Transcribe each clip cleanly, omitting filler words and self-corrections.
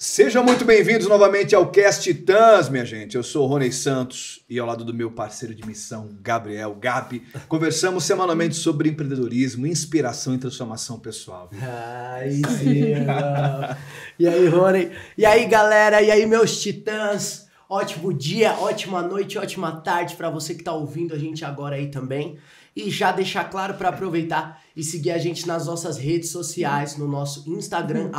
Sejam muito bem-vindos novamente ao Cast Titãs, minha gente. Eu sou o Rony Santos e ao lado do meu parceiro de missão, Gabriel Gabi, conversamos semanalmente sobre empreendedorismo, inspiração e transformação pessoal. Aí sim, mano. E aí, Rony? E aí, galera? E aí, meus titãs? Ótimo dia, ótima noite, ótima tarde para você que tá ouvindo a gente agora aí também. E já deixar claro para aproveitar e seguir a gente nas nossas redes sociais, no nosso Instagram,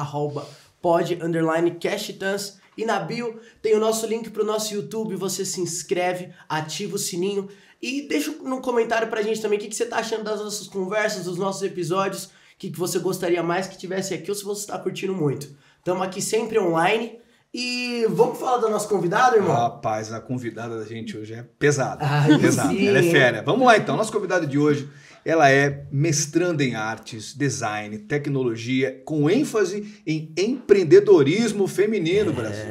@pod_casttitãs. E na bio tem o nosso link pro nosso YouTube, você se inscreve, ativa o sininho e deixa no comentário pra gente também o que você tá achando das nossas conversas, dos nossos episódios, o que você gostaria mais que tivesse aqui ou se você tá curtindo muito. Estamos aqui sempre online e vamos falar da nossa convidada, irmão? Rapaz, a convidada da gente hoje é pesada. Aí pesada. sim, ela é hein? fera. Vamos lá então, nossa convidada de hoje, ela é mestranda em artes, design, tecnologia, com ênfase em empreendedorismo feminino, Brasil.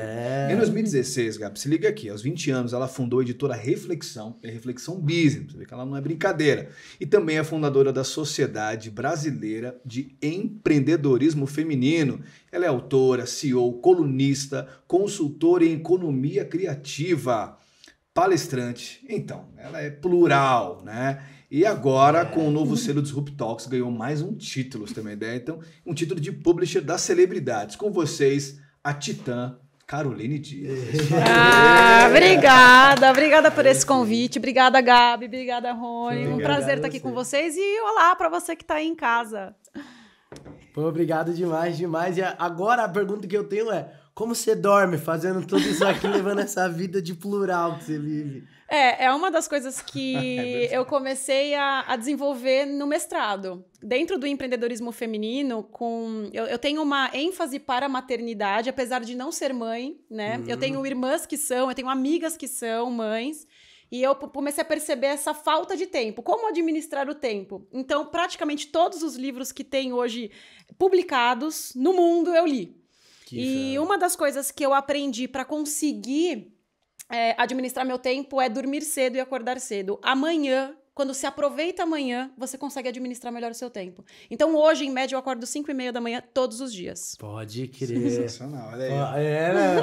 Em 2016, Gabi, se liga aqui, aos 20 anos ela fundou a editora Reflexão, Reflexão Business, você vê que ela não é brincadeira, e também é fundadora da Sociedade Brasileira de Empreendedorismo Feminino. Ela é autora, CEO, colunista, consultora em economia criativa, palestrante. Então, ela é plural, né? E agora, com o novo selo Disrupt Talks, ganhou mais um título, você tem uma ideia? Então, um título de publisher das celebridades. Com vocês, a titã Caroline Dias. Obrigada por esse convite. Obrigada, Gabi. Obrigada, Rony. Um prazer estar aqui com vocês. E olá para você que está aí em casa. Pô, obrigado demais. E agora a pergunta que eu tenho é: como você dorme fazendo tudo isso aqui, levando essa vida de plural que você vive? É uma das coisas que eu comecei a desenvolver no mestrado. Dentro do empreendedorismo feminino, eu tenho uma ênfase para a maternidade, apesar de não ser mãe, né? Eu tenho irmãs eu tenho amigas que são mães. E eu comecei a perceber essa falta de tempo. Como administrar o tempo? Então, praticamente todos os livros que tem hoje publicados no mundo, eu li. E uma das coisas que eu aprendi para conseguir administrar meu tempo é dormir cedo e acordar cedo. Amanhã, quando se aproveita amanhã, você consegue administrar melhor o seu tempo. Então, hoje, em média, eu acordo 5:30 da manhã todos os dias. Pode crer. Sensacional, olha aí. Né?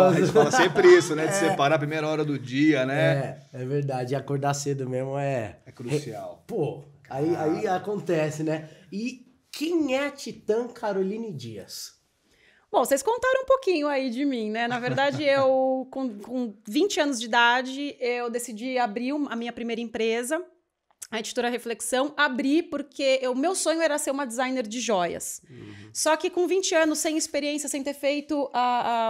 A gente fala sempre isso, né? De separar a primeira hora do dia, né? É verdade. E acordar cedo mesmo é crucial. Pô, aí acontece, né? E quem é a titã Caroline Dias? Bom, vocês contaram um pouquinho aí de mim, né? Na verdade, eu, com 20 anos de idade, eu decidi abrir a minha primeira empresa, a editora Reflexão. Abri porque o meu sonho era ser uma designer de joias. Só que com 20 anos, sem experiência, sem ter feito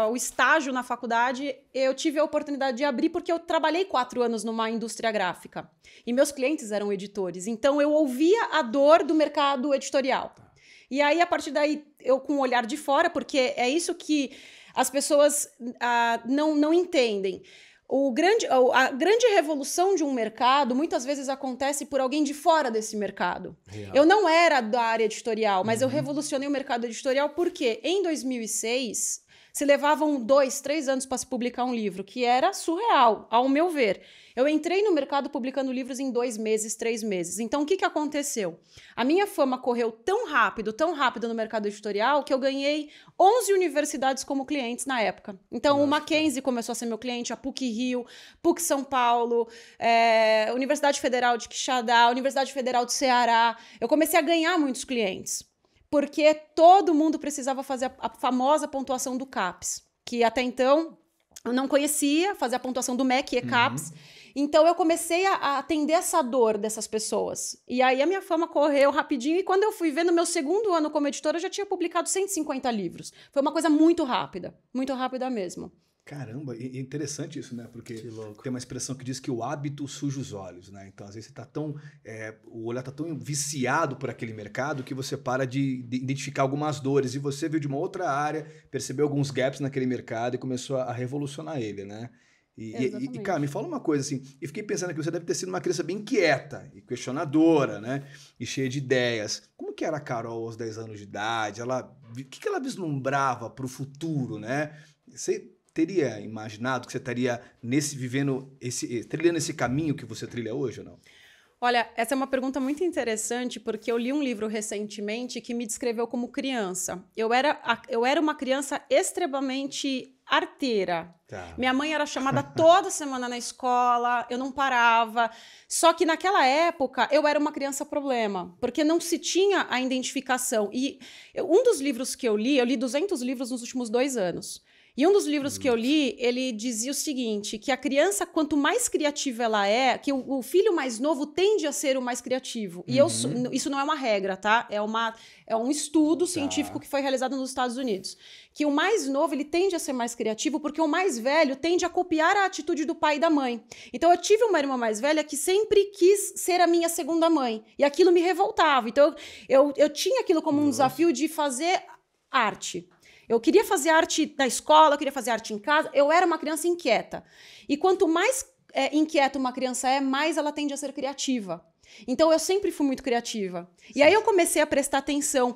o estágio na faculdade, eu tive a oportunidade de abrir porque eu trabalhei 4 anos numa indústria gráfica. E meus clientes eram editores. Então, eu ouvia a dor do mercado editorial. E aí, a partir daí, eu com o olhar de fora, porque é isso que as pessoas não entendem. A grande revolução de um mercado, muitas vezes acontece por alguém de fora desse mercado. Real. Eu não era da área editorial, mas eu revolucionei o mercado editorial porque, em 2006, se levavam 2, 3 anos para se publicar um livro, que era surreal, ao meu ver. Eu entrei no mercado publicando livros em 2 meses, 3 meses. Então, o que aconteceu? A minha fama correu tão rápido no mercado editorial, que eu ganhei 11 universidades como clientes na época. Então, o Mackenzie começou a ser meu cliente, a PUC-Rio, PUC São Paulo, Universidade Federal de Quixadá, Universidade Federal do Ceará. Eu comecei a ganhar muitos clientes, porque todo mundo precisava fazer a famosa pontuação do CAPES, que até então eu não conhecia, fazer a pontuação do MEC e CAPES. Então, eu comecei a atender essa dor dessas pessoas. E aí, a minha fama correu rapidinho. E quando eu fui ver, no meu segundo ano como editora, eu já tinha publicado 150 livros. Foi uma coisa muito rápida mesmo. Caramba, é interessante isso, né? Porque tem uma expressão que diz que o hábito suja os olhos, né? Então, às vezes, você tá o olhar tá tão viciado por aquele mercado que você para de identificar algumas dores. E você veio de uma outra área, percebeu alguns gaps naquele mercado e começou a revolucionar ele, né? E, cara, me fala uma coisa assim, eu fiquei pensando que você deve ter sido uma criança bem quieta e questionadora, né? E cheia de ideias. Como que era a Carol aos 10 anos de idade? O que ela vislumbrava para o futuro, né? Você teria imaginado que você estaria trilhando esse caminho que você trilha hoje ou não? Olha, essa é uma pergunta muito interessante, porque eu li um livro recentemente que me descreveu como criança. Eu era uma criança extremamente arteira. Tá. Minha mãe era chamada toda semana na escola, eu não parava. Só que naquela época eu era uma criança problema, porque não se tinha a identificação. E um dos livros que eu li 200 livros nos últimos 2 anos. E um dos livros que eu li, ele dizia o seguinte, que a criança, quanto mais criativa ela é, que o filho mais novo tende a ser o mais criativo. E isso não é uma regra, tá? É um estudo científico que foi realizado nos Estados Unidos. Que o mais novo, ele tende a ser mais criativo, porque o mais velho tende a copiar a atitude do pai e da mãe. Então, eu tive uma irmã mais velha que sempre quis ser a minha segunda mãe. E aquilo me revoltava. Então, eu tinha aquilo como um desafio de fazer arte. Eu queria fazer arte na escola, eu queria fazer arte em casa. Eu era uma criança inquieta. E quanto mais inquieta uma criança é, mais ela tende a ser criativa. Então, eu sempre fui muito criativa. Sim. E aí, eu comecei a prestar atenção.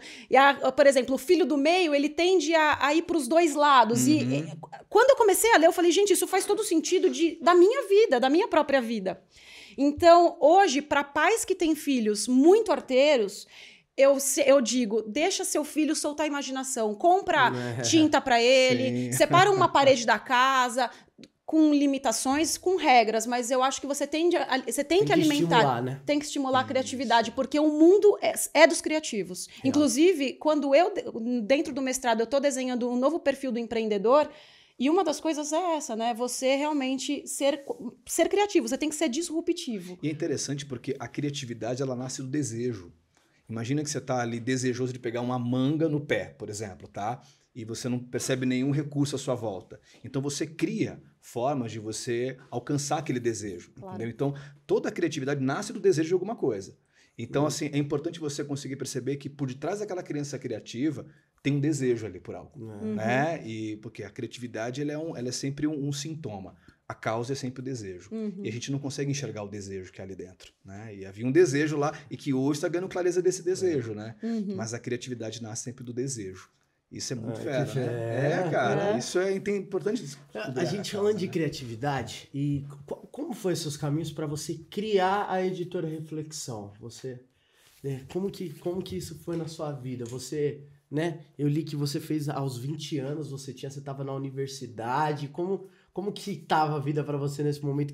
Por exemplo, o filho do meio, ele tende a ir para os 2 lados. E quando eu comecei a ler, eu falei, gente, isso faz todo sentido da minha vida, da minha própria vida. Então, hoje, para pais que têm filhos muito arteiros, eu digo, deixa seu filho soltar a imaginação, compra tinta para ele, separa uma parede da casa, com limitações, com regras, mas eu acho que você tem que alimentar, estimular, né? Tem que estimular a criatividade, porque o mundo é dos criativos. Real. Inclusive, quando dentro do mestrado, eu estou desenhando um novo perfil do empreendedor, e uma das coisas é essa, né? Você realmente ser criativo, você tem que ser disruptivo. E é interessante porque a criatividade, ela nasce do desejo. Imagina que você está ali desejoso de pegar uma manga no pé, por exemplo, tá? E você não percebe nenhum recurso à sua volta. Então, você cria formas de você alcançar aquele desejo, claro. Entendeu? Então, toda a criatividade nasce do desejo de alguma coisa. Então, assim, é importante você conseguir perceber que por detrás daquela criança criativa tem um desejo ali por algo, né? E porque a criatividade ela é sempre um sintoma. A causa é sempre o desejo. E a gente não consegue enxergar o desejo que é ali dentro, né? E havia um desejo lá e que hoje está ganhando clareza desse desejo, né? Mas a criatividade nasce sempre do desejo. Isso é muito fera, né? Cara, isso é importante. A gente falando de criatividade, e como foi seus caminhos para você criar a Editora Reflexão? Você, como que isso foi na sua vida? Você, né? Eu li que você fez aos 20 anos, você estava na universidade, como que estava a vida para você nesse momento?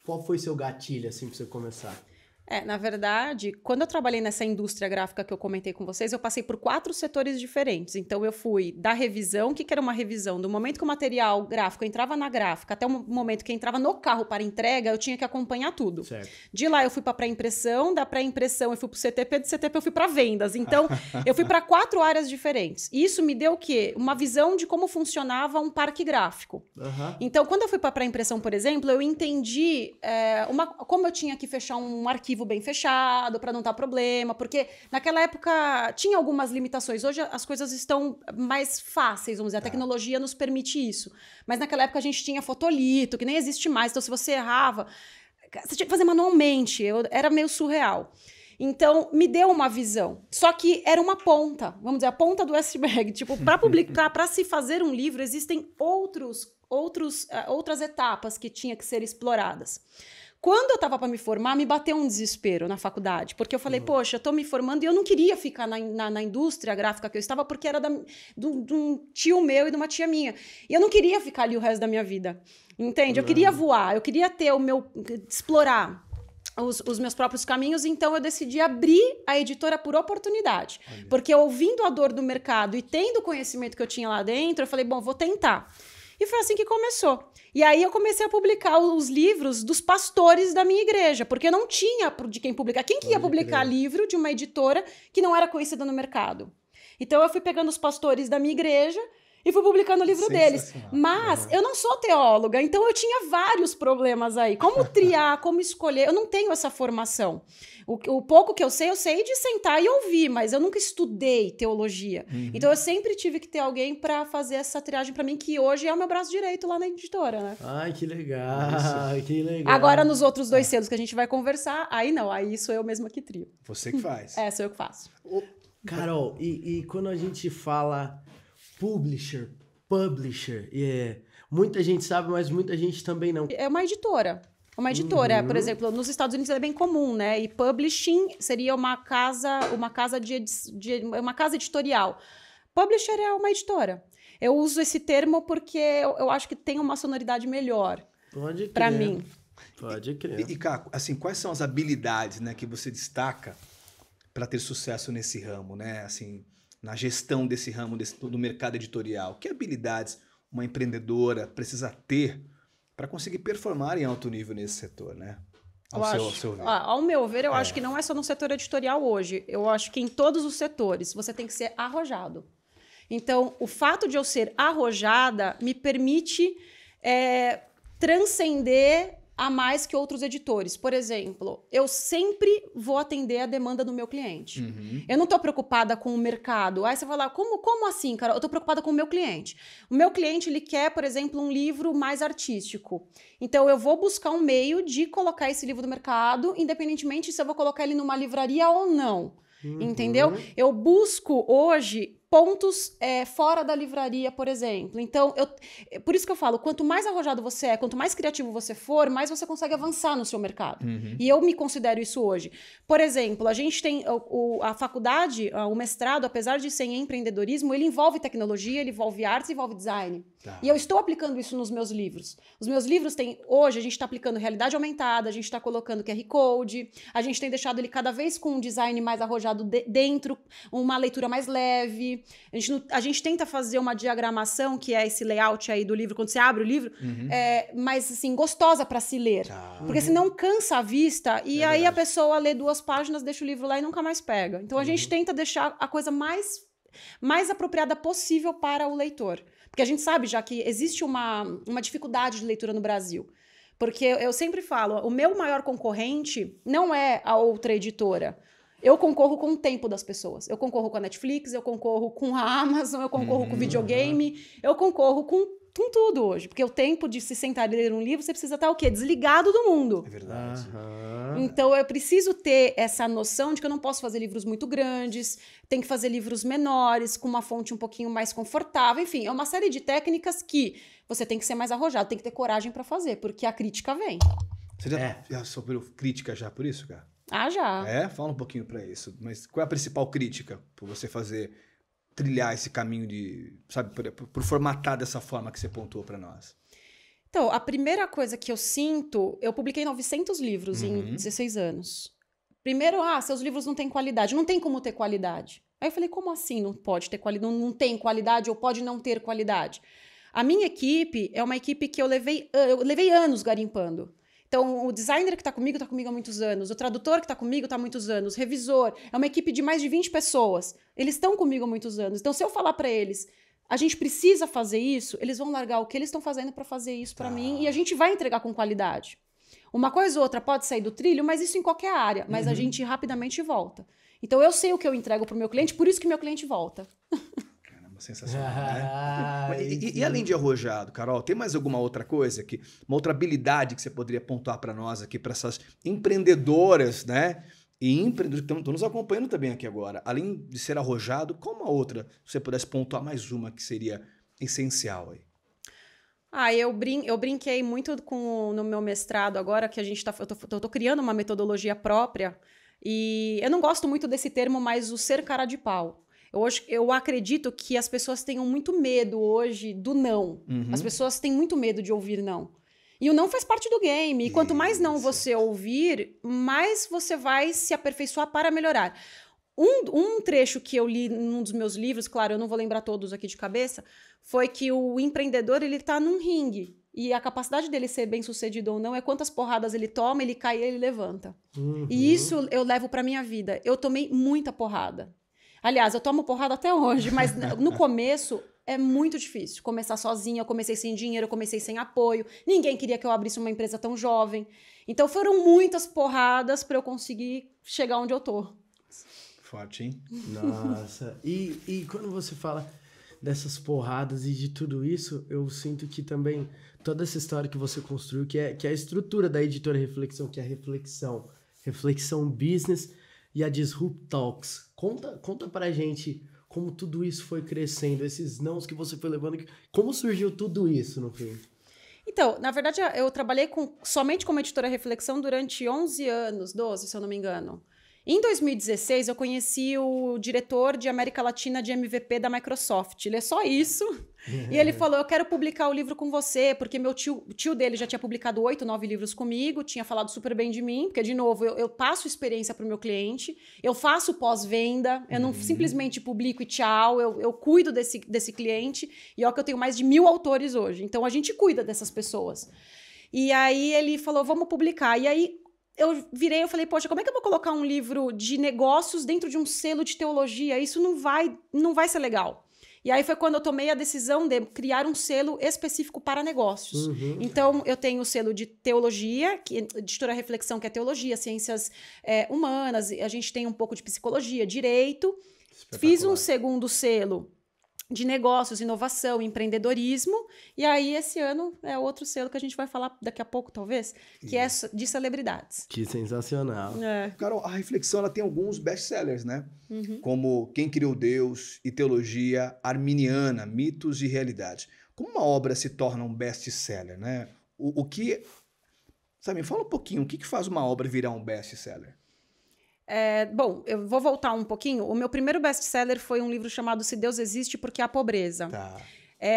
Qual foi seu gatilho, assim, para você começar? Na verdade, quando eu trabalhei nessa indústria gráfica que eu comentei com vocês, eu passei por 4 setores diferentes. Então, eu fui da revisão, o que era uma revisão? Do momento que o material gráfico entrava na gráfica até o momento que entrava no carro para entrega, eu tinha que acompanhar tudo. Certo. De lá, eu fui para pré-impressão, da pré-impressão eu fui para o CTP, do CTP eu fui para vendas. Então, eu fui para 4 áreas diferentes. E isso me deu o quê? Uma visão de como funcionava um parque gráfico. Então, quando eu fui para a pré-impressão, por exemplo, eu entendi como eu tinha que fechar um arquivo bem fechado, para não dar problema, porque naquela época tinha algumas limitações. Hoje as coisas estão mais fáceis, vamos dizer, a tecnologia nos permite isso. Mas naquela época a gente tinha fotolito, que nem existe mais, então se você errava, você tinha que fazer manualmente, era meio surreal. Então, me deu uma visão. Só que era uma ponta, vamos dizer, a ponta do iceberg. Tipo, para publicar, para se fazer um livro, existem outras etapas que tinham que ser exploradas. Quando eu estava para me formar, me bateu um desespero na faculdade, porque eu falei, poxa, eu estou me formando e eu não queria ficar na indústria gráfica que eu estava, porque era de um tio meu e de uma tia minha. E eu não queria ficar ali o resto da minha vida, entende? Eu queria voar, eu queria explorar os meus próprios caminhos, então eu decidi abrir a editora por oportunidade. Porque ouvindo a dor do mercado e tendo o conhecimento que eu tinha lá dentro, eu falei, bom, vou tentar. E foi assim que começou. E aí eu comecei a publicar os livros dos pastores da minha igreja, porque não tinha de quem publicar. Quem que ia publicar livro de uma editora que não era conhecida no mercado? Então eu fui pegando os pastores da minha igreja e fui publicando o livro deles. Mas eu não sou teóloga, então eu tinha vários problemas aí. Como triar, como escolher? Eu não tenho essa formação. O pouco que eu sei de sentar e ouvir, mas eu nunca estudei teologia. Então eu sempre tive que ter alguém para fazer essa triagem para mim, que hoje é o meu braço direito lá na editora, né? Ai, que legal, que legal. Agora, nos outros 2 selos que a gente vai conversar, aí não, aí sou eu mesma que trio. Você que faz. Sou eu que faço. Carol, e quando a gente fala publisher, muita gente sabe, mas muita gente também não. É uma editora. Uma editora, por exemplo, nos Estados Unidos é bem comum, né? E publishing seria uma casa editorial. Publisher é uma editora. Eu uso esse termo porque eu acho que tem uma sonoridade melhor para mim. Pode crer. E Caco, assim, quais são as habilidades, né, que você destaca para ter sucesso nesse ramo, né? Assim, na gestão desse ramo do mercado editorial. Que habilidades uma empreendedora precisa ter para conseguir performar em alto nível nesse setor, né? Ao seu ver. Ao meu ver, eu acho que não é só no setor editorial hoje. Eu acho que em todos os setores você tem que ser arrojado. Então, o fato de eu ser arrojada me permite transcender a mais que outros editores. Por exemplo, eu sempre vou atender a demanda do meu cliente. Eu não estou preocupada com o mercado. Aí você vai lá, como assim, cara? Eu estou preocupada com o meu cliente. O meu cliente, ele quer, por exemplo, um livro mais artístico. Então, eu vou buscar um meio de colocar esse livro no mercado, independentemente se eu vou colocar ele numa livraria ou não. Entendeu? Eu busco hoje pontos fora da livraria, por exemplo. Então, por isso que eu falo, quanto mais arrojado você é, quanto mais criativo você for, mais você consegue avançar no seu mercado. E eu me considero isso hoje. Por exemplo, a gente tem a faculdade, o mestrado, apesar de ser em empreendedorismo, ele envolve tecnologia, ele envolve artes, envolve design. Tá. E eu estou aplicando isso nos meus livros. Os meus livros hoje a gente está aplicando realidade aumentada, a gente está colocando QR Code, a gente tem deixado ele cada vez com um design mais arrojado dentro, uma leitura mais leve. A gente tenta fazer uma diagramação, que é esse layout aí do livro, quando você abre o livro, mais assim, gostosa para se ler. Porque senão cansa a vista e aí a pessoa lê 2 páginas, deixa o livro lá e nunca mais pega. Então a gente tenta deixar a coisa mais apropriada possível para o leitor. Porque a gente sabe já que existe uma dificuldade de leitura no Brasil. Porque eu sempre falo, o meu maior concorrente não é a outra editora. Eu concorro com o tempo das pessoas. Eu concorro com a Netflix, eu concorro com a Amazon, eu concorro com o videogame, eu concorro com tudo hoje. Porque o tempo de se sentar e ler um livro, você precisa estar o quê? Desligado do mundo. É verdade. Então, eu preciso ter essa noção de que eu não posso fazer livros muito grandes, tem que fazer livros menores, com uma fonte um pouquinho mais confortável. Enfim, é uma série de técnicas que você tem que ser mais arrojado, tem que ter coragem para fazer, porque a crítica vem. Você já sofreu crítica já por isso, cara? Já. Fala um pouquinho para isso. Mas qual é a principal crítica por você trilhar esse caminho por formatar dessa forma que você pontuou para nós? Então, a primeira coisa que eu sinto, eu publiquei 900 livros em 16 anos. Primeiro, seus livros não têm qualidade. Não tem como ter qualidade. Aí eu falei, como assim não pode ter qualidade? Não tem qualidade ou pode não ter qualidade? A minha equipe é uma equipe que eu levei anos garimpando. Então, o designer que está comigo há muitos anos. O tradutor que está comigo está há muitos anos. O revisor. É uma equipe de mais de 20 pessoas. Eles estão comigo há muitos anos. Então, se eu falar para eles, a gente precisa fazer isso, eles vão largar o que eles estão fazendo para fazer isso para mim e a gente vai entregar com qualidade. Uma coisa ou outra pode sair do trilho, mas isso em qualquer área. Mas a gente rapidamente volta. Então, eu sei o que eu entrego para o meu cliente, por isso que meu cliente volta. Sensacional, né? E além de arrojado, Carol, tem mais alguma outra coisa uma outra habilidade que você poderia pontuar para nós aqui, para essas empreendedoras, né? E empreendedores que estão nos acompanhando também aqui agora. Além de ser arrojado, qual uma outra, se você pudesse pontuar mais uma que seria essencial aí? Eu brinquei muito no meu mestrado agora, que eu tô criando uma metodologia própria, e eu não gosto muito desse termo, mas o ser cara de pau. Eu acredito que as pessoas tenham muito medo hoje do não. As pessoas têm muito medo de ouvir não. E o não faz parte do game. E quanto mais não você ouvir, mais você vai se aperfeiçoar para melhorar. Um trecho que eu li num dos meus livros, claro, eu não vou lembrar todos aqui de cabeça, foi que o empreendedor, ele tá num ringue. E a capacidade dele ser bem-sucedido ou não é quantas porradas ele toma, ele cai e ele levanta. E isso eu levo pra minha vida. Eu tomei muita porrada. Aliás, eu tomo porrada até hoje, mas no começo é muito difícil. Começar sozinha, eu comecei sem dinheiro, eu comecei sem apoio. Ninguém queria que eu abrisse uma empresa tão jovem. Então foram muitas porradas para eu conseguir chegar onde eu tô. Forte, hein? Nossa. E quando você fala dessas porradas e de tudo isso, eu sinto que também toda essa história que você construiu, que é a estrutura da editora Reflexão, que é a Reflexão Business e a Disrupt Talks. Conta pra gente como tudo isso foi crescendo, esses nãos que você foi levando, como surgiu tudo isso no fim? Então, na verdade, eu trabalhei somente como editora Reflexão durante 11 anos, 12, se eu não me engano. Em 2016, eu conheci o diretor de América Latina de MVP da Microsoft. Ele é só isso. E ele falou, eu quero publicar o livro com você, porque o tio dele já tinha publicado 8, 9 livros comigo, tinha falado super bem de mim, porque, de novo, eu passo experiência para o meu cliente, eu faço pós-venda, eu não simplesmente publico e tchau, eu cuido desse cliente, e ó que eu tenho mais de 1000 autores hoje. Então, a gente cuida dessas pessoas. E aí, ele falou, vamos publicar. E aí, eu falei, poxa, como é que eu vou colocar um livro de negócios dentro de um selo de teologia? Isso não vai ser legal. E aí foi quando eu tomei a decisão de criar um selo específico para negócios. Então, eu tenho o selo de teologia, editora Reflexão, que é teologia, ciências humanas, a gente tem um pouco de psicologia, direito. Fiz um segundo selo de negócios, inovação, empreendedorismo. E aí, esse ano, é outro selo que a gente vai falar daqui a pouco, talvez, que é de celebridades. Que sensacional. Carol, a Reflexão ela tem alguns best-sellers, né? Como Quem Criou Deus e Teologia Arminiana, Mitos e Realidades. Como uma obra se torna um best-seller, né? O que... Sabe, fala um pouquinho, o que faz uma obra virar um best-seller? Bom, eu vou voltar um pouquinho. O meu primeiro best-seller foi um livro chamado Se Deus Existe, Porque Há Pobreza. Tá.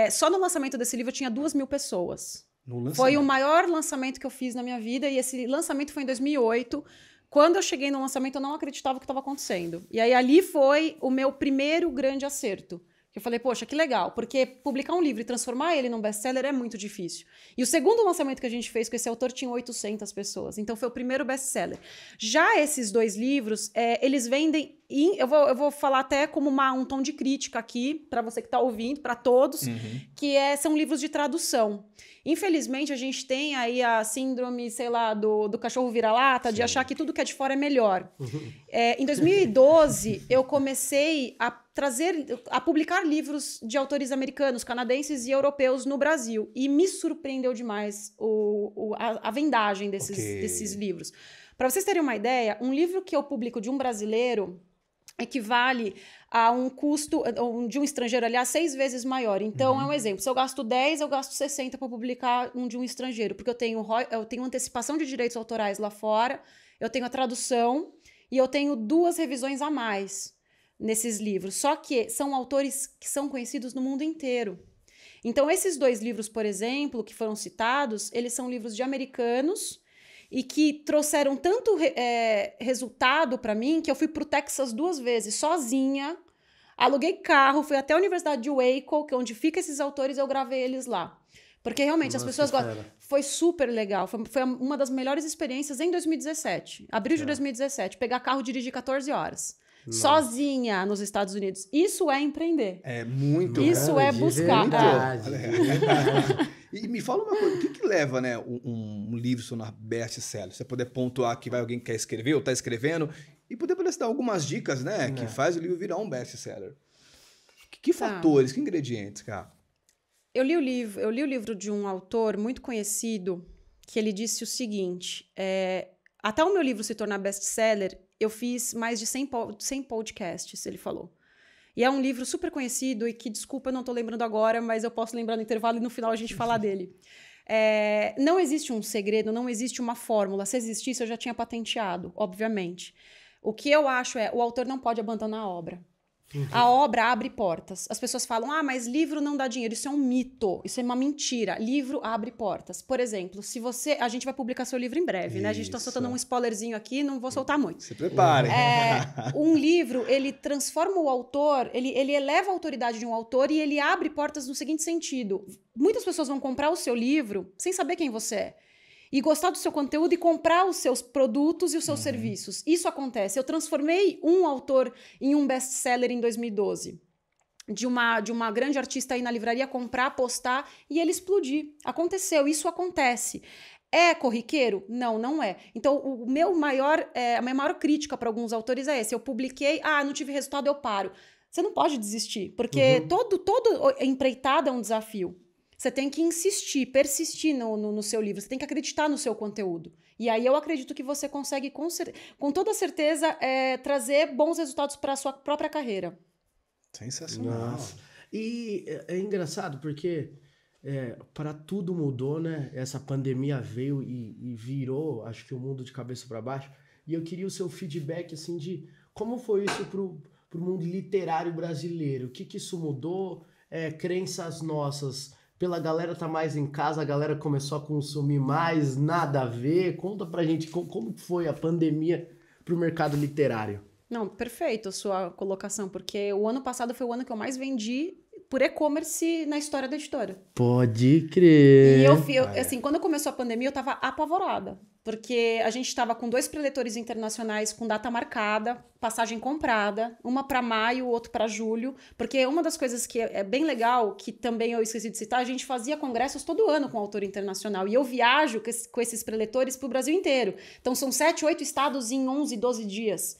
Só no lançamento desse livro eu tinha 2.000 pessoas. No Foi o maior lançamento que eu fiz na minha vida, e esse lançamento foi em 2008. Quando eu cheguei no lançamento, eu não acreditava o que estava acontecendo. E aí ali foi o meu primeiro grande acerto. Eu falei, poxa, que legal, porque publicar um livro e transformar ele num best-seller é muito difícil. E o segundo lançamento que a gente fez com esse autor tinha 800 pessoas. Então, foi o primeiro best-seller. Já esses 2 livros, eles vendem... Eu vou falar até como um tom de crítica aqui, para você que está ouvindo, para todos, que são livros de tradução. Infelizmente, a gente tem aí a síndrome, sei lá, do cachorro vira-lata, de achar que tudo que é de fora é melhor. Em 2012, eu comecei a publicar livros de autores americanos, canadenses e europeus no Brasil. E me surpreendeu demais a vendagem desses livros. Para vocês terem uma ideia, um livro que eu publico de um brasileiro equivale a um custo de um estrangeiro, aliás, 6 vezes maior. Então, é um exemplo. Se eu gasto 10, eu gasto 60 para publicar um de um estrangeiro, porque eu tenho antecipação de direitos autorais lá fora, eu tenho a tradução e eu tenho 2 revisões a mais nesses livros. Só que são autores que são conhecidos no mundo inteiro. Então, esses 2 livros, por exemplo, que foram citados, eles são livros de americanos e que trouxeram tanto resultado para mim que eu fui para o Texas 2 vezes, sozinha, aluguei carro, fui até a Universidade de Waco, que é onde ficam esses autores, eu gravei eles lá. Porque realmente as pessoas gostam. Foi super legal, foi uma das melhores experiências em 2017, abril de 2017, pegar carro e dirigir 14 horas. Sozinha nos Estados Unidos. Isso é empreender. É muito. Isso é buscar. E me fala uma coisa, o que leva, né, um livro se tornar best-seller? Você poder pontuar que vai alguém que quer escrever ou está escrevendo e poder dar algumas dicas, né, que faz o livro virar um best-seller. Que fatores, que ingredientes, cara? Eu li o livro de um autor muito conhecido que ele disse o seguinte, até o meu livro se tornar best-seller, eu fiz mais de 100 podcasts, ele falou. E é um livro super conhecido e que, desculpa, eu não estou lembrando agora, mas eu posso lembrar no intervalo e no final a gente falar dele. Não existe um segredo, não existe uma fórmula. Se existisse, eu já tinha patenteado, obviamente. O que eu acho o autor não pode abandonar a obra. A obra abre portas. As pessoas falam, mas livro não dá dinheiro. Isso é um mito, isso é uma mentira. Livro abre portas. Por exemplo, a gente vai publicar seu livro em breve, né? A gente está soltando um spoilerzinho aqui, não vou soltar muito. Se prepare. Um livro, ele transforma o autor, ele eleva a autoridade de um autor e ele abre portas no seguinte sentido. Muitas pessoas vão comprar o seu livro sem saber quem você é. E gostar do seu conteúdo e comprar os seus produtos e os seus serviços. Isso acontece. Eu transformei um autor em um best-seller em 2012. De uma grande artista aí na livraria comprar, postar e ele explodir. Aconteceu, isso acontece. É corriqueiro? Não, não é. Então, a minha maior crítica para alguns autores é esse. Eu publiquei, não tive resultado, eu paro. Você não pode desistir, porque todo empreitada é um desafio. Você tem que insistir, persistir no seu livro. Você tem que acreditar no seu conteúdo. E aí eu acredito que você consegue, com toda certeza, trazer bons resultados para a sua própria carreira. Sensacional. Nossa. E é engraçado porque para tudo mudou, né? Essa pandemia veio e virou, acho que o mundo de cabeça para baixo. E eu queria o seu feedback, assim, de como foi isso pro mundo literário brasileiro. O que isso mudou? Crenças nossas, pela galera tá mais em casa, a galera começou a consumir mais, nada a ver. Conta pra gente como foi a pandemia pro mercado literário. Não, perfeito a sua colocação, porque o ano passado foi o ano que eu mais vendi por e-commerce na história da editora. Pode crer. E assim, quando começou a pandemia, eu tava apavorada. Porque a gente estava com 2 preletores internacionais com data marcada, passagem comprada, uma para maio, outro para julho. Porque uma das coisas que é bem legal, que também eu esqueci de citar, a gente fazia congressos todo ano com autor internacional. E eu viajo com esses preletores para o Brasil inteiro. Então são 7, 8 estados em 11, 12 dias.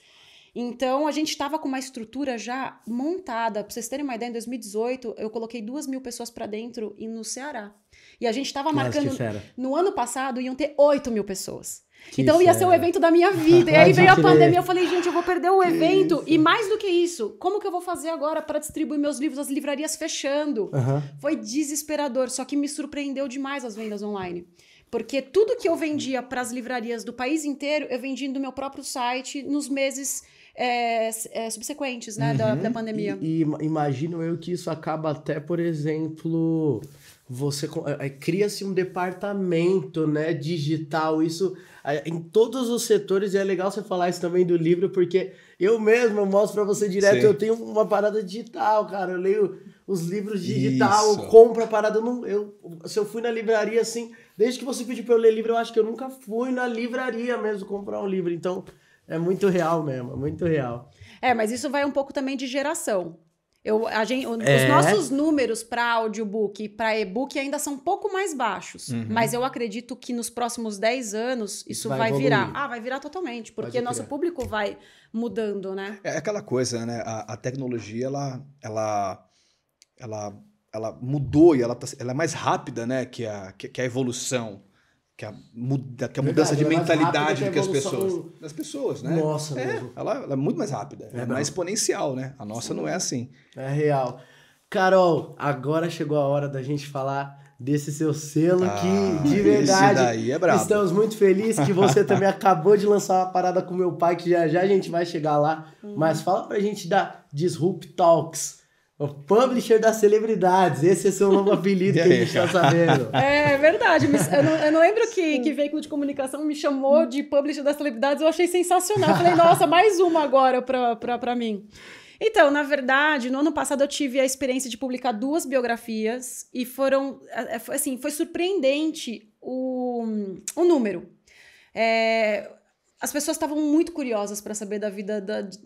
Então, a gente estava com uma estrutura já montada. Para vocês terem uma ideia, em 2018, eu coloquei 2.000 pessoas para dentro e no Ceará. E a gente estava marcando... No ano passado, iam ter 8.000 pessoas. Então, ia ser o evento da minha vida. E aí veio a pandemia, eu falei, gente, eu vou perder o evento. Isso. E mais do que isso, como que eu vou fazer agora para distribuir meus livros, as livrarias fechando? Foi desesperador, só que me surpreendeu demais as vendas online. Porque tudo que eu vendia para as livrarias do país inteiro, eu vendi no meu próprio site nos meses... subsequentes, né, da pandemia. E imagino eu que isso acaba até, por exemplo, você cria-se um departamento, né, digital, isso em todos os setores, e é legal você falar isso também do livro, porque eu mostro pra você direto. Sim. Eu tenho uma digital, cara, eu leio os livros digital, eu compro a parada, se eu fui na livraria, assim, desde que você pediu pra eu ler livro, eu acho que eu nunca fui na livraria mesmo comprar um livro, então... É muito real mesmo, é muito real. Mas isso vai um pouco também de geração. Os nossos números para audiobook e para e-book ainda são um pouco mais baixos. Mas eu acredito que nos próximos 10 anos isso vai virar. Vai virar totalmente, porque nosso público vai mudando, né? É aquela coisa, né? A tecnologia, ela mudou e ela é mais rápida, né? Que a evolução. Que a mudança de mentalidade das pessoas, né? Nossa, mesmo. Ela é muito mais rápida, é mais exponencial, né? A nossa não é assim. É real. Carol, agora chegou a hora da gente falar desse seu selo que, de verdade, esse daí é brabo. Estamos muito felizes que você também acabou de lançar uma parada com meu pai, que já a gente vai chegar lá. Mas fala pra gente da Disrupt Talks. O publisher das celebridades. Esse é seu novo apelido que a gente tá sabendo. É verdade. Eu não lembro que veículo de comunicação me chamou de publisher das celebridades. Eu achei sensacional. Eu falei, nossa, mais uma agora pra mim. Então, na verdade, no ano passado eu tive a experiência de publicar 2 biografias e foi surpreendente o número. As pessoas estavam muito curiosas para saber da vida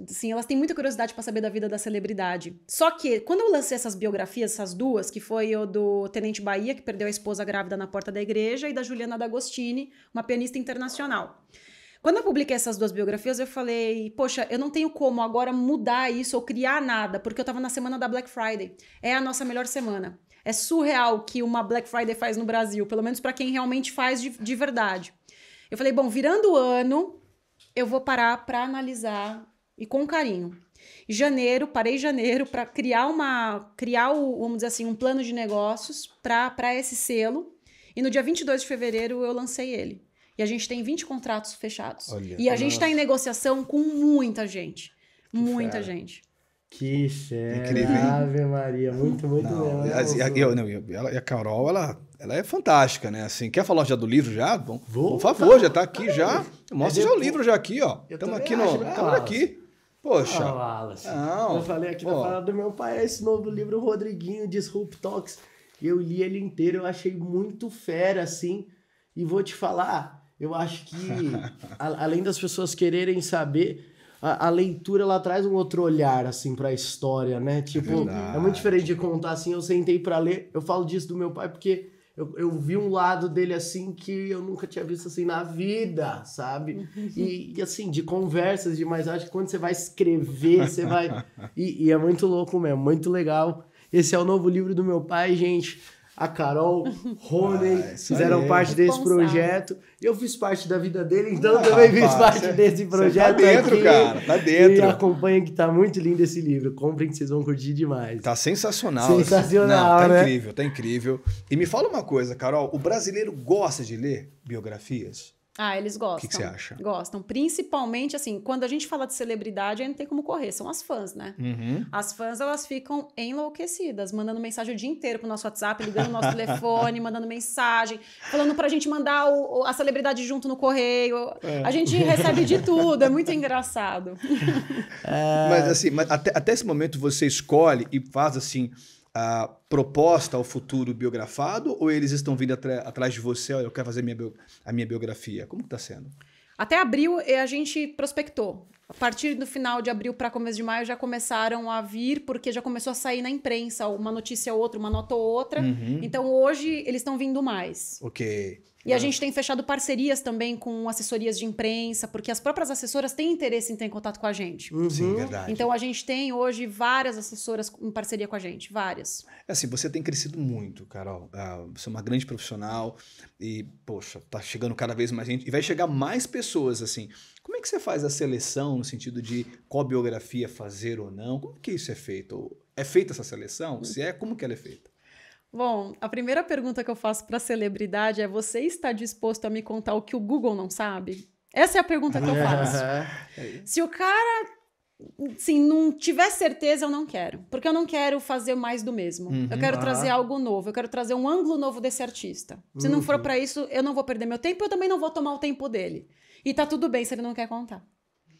assim, elas têm muita curiosidade para saber da vida da celebridade. Só que, quando eu lancei essas biografias, essas 2, que foi o do Tenente Bahia, que perdeu a esposa grávida na porta da igreja, e da Juliana D'Agostini, uma pianista internacional. Quando eu publiquei essas 2 biografias, eu falei, poxa, eu não tenho como agora mudar isso ou criar nada, porque eu estava na semana da Black Friday. É a nossa melhor semana. É surreal o que uma Black Friday faz no Brasil, pelo menos para quem realmente faz de verdade. Eu falei, bom, virando o ano... eu vou parar para analisar e com carinho. Parei em janeiro para vamos dizer assim, um plano de negócios para esse selo. E no dia 22 de fevereiro eu lancei ele. E a gente tem 20 contratos fechados. E a gente está em negociação com muita gente. Muita gente. Que sério. Ave Maria, muito mesmo. E a Carol, ela é fantástica, né? Assim, quer falar já do livro já? Bom, por favor, já tá aqui já. Mostra já o livro já aqui, ó. Estamos aqui no... Câmera aqui. Poxa. Eu falei aqui na parada do meu pai, esse novo livro, o Rodriguinho, Disrupt Talks. Eu li ele inteiro, eu achei muito fera, assim. E vou te falar, eu acho que, além das pessoas quererem saber... A leitura, ela traz um outro olhar, assim, pra história, né? Tipo, é muito diferente de contar, assim, eu sentei pra ler, eu falo disso do meu pai porque eu vi um lado dele, assim, que eu nunca tinha visto, assim, na vida, sabe? E assim, de conversas, mas acho que quando você vai escrever, você vai... E é muito louco mesmo, muito legal. Esse é o novo livro do meu pai, gente. a Carol, Rony, isso fizeram aí. parte desse Responsável. projeto. Eu fiz parte da vida dele, então também fiz parte desse projeto Tá dentro, aqui. cara, tá dentro. E acompanha que tá muito lindo esse livro. Comprem que vocês vão curtir demais. Tá sensacional. Sensacional, Não, tá né? incrível, tá incrível. E me fala uma coisa, Carol, o brasileiro gosta de ler biografias? Ah, eles gostam. O que você acha? Gostam. Principalmente, assim, quando a gente fala de celebridade, aí não tem como correr, são as fãs, né? Uhum. As fãs, elas ficam enlouquecidas, mandando mensagem o dia inteiro pro nosso WhatsApp, ligando no nosso telefone, mandando mensagem, falando pra gente mandar a celebridade junto no correio. A gente recebe de tudo, é muito engraçado. Mas assim, até esse momento você escolhe e faz assim a proposta ao futuro biografado, ou eles estão vindo atrás de você, olha, eu quero fazer a minha biografia? Como que tá sendo? Até abril, a gente prospectou. A partir do final de abril para começo de maio, já começaram a vir, porque já começou a sair na imprensa uma notícia ou outra, uma nota ou outra. Então, hoje, eles estão vindo mais. Ok. E a gente tem fechado parcerias também com assessorias de imprensa, porque as próprias assessoras têm interesse em ter contato com a gente. Sim, verdade. Então, a gente tem hoje várias assessoras em parceria com a gente, várias. É assim, você tem crescido muito, Carol. Você é uma grande profissional e, poxa, tá chegando cada vez mais gente. E vai chegar mais pessoas, assim. Como é que você faz a seleção no sentido de qual biografia fazer ou não? Como que isso é feito? É feita essa seleção? Se é, como que ela é feita? Bom, a primeira pergunta que eu faço para celebridade é: você está disposto a me contar o que o Google não sabe? Essa é a pergunta que eu faço. Se o cara, assim, não tiver certeza, eu não quero. Porque eu não quero fazer mais do mesmo. Eu quero trazer algo novo. Eu quero trazer um ângulo novo desse artista. Se não for para isso, eu não vou perder meu tempo. Eu também não vou tomar o tempo dele. E tá tudo bem se ele não quer contar.